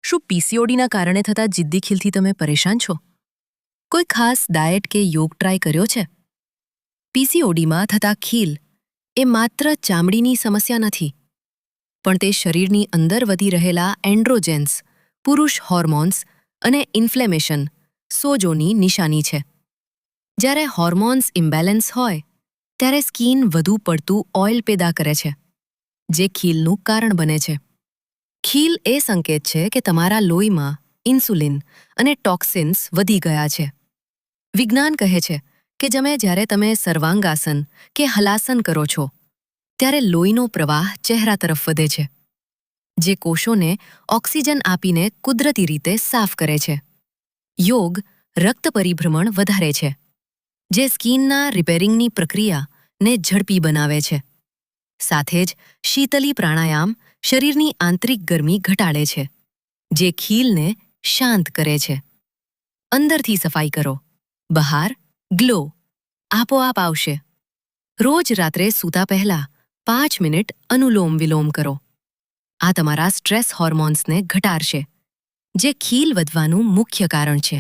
શું પીસીઓડીના કારણે થતા જિદ્દી ખીલથી તમે પરેશાન છો? કોઈ ખાસ ડાયટ કે યોગ ટ્રાય કર્યો છે? પીસીઓડીમાં થતા ખીલ એ માત્ર ચામડીની સમસ્યા નથી, પણ તે શરીરની અંદર વધી રહેલા એન્ડ્રોજેન્સ, પુરુષ હોર્મોન્સ અને ઇન્ફ્લેમેશન, સોજોની નિશાની છે. જ્યારે હોર્મોન્સ ઇમ્બેલેન્સ હોય, ત્યારે સ્કિન વધુ પડતું ઓઇલ પેદા કરે છે, જે ખીલનું કારણ બને છે. ખીલ એ સંકેત છે કે તમારા લોહીમાં ઇન્સ્યુલિન અને ટોક્સિન્સ વધી ગયા છે. વિજ્ઞાન કહે છે કે જ્યારે તમે સર્વાંગાસન કે હલાસન કરો છો, ત્યારે લોહીનો પ્રવાહ ચહેરા તરફ વધે છે, જે કોષોને ઓક્સિજન આપીને કુદરતી રીતે સાફ કરે છે. યોગ રક્ત પરિભ્રમણ વધારે છે, જે સ્કિનના રિપેરિંગની પ્રક્રિયાને ઝડપી બનાવે છે. સાથે જ શીતલી પ્રાણાયામ શરીરની આંતરિક ગરમી ઘટાડે છે, જે ખીલને શાંત કરે છે. અંદરથી સફાઈ કરો, બહાર ગ્લો આપોઆપ આવશે. રોજ રાત્રે સૂતા પહેલા 5 મિનિટ અનુલોમ વિલોમ કરો. આ તમારા સ્ટ્રેસ હોર્મોન્સને ઘટાડશે, જે ખીલ વધવાનું મુખ્ય કારણ છે.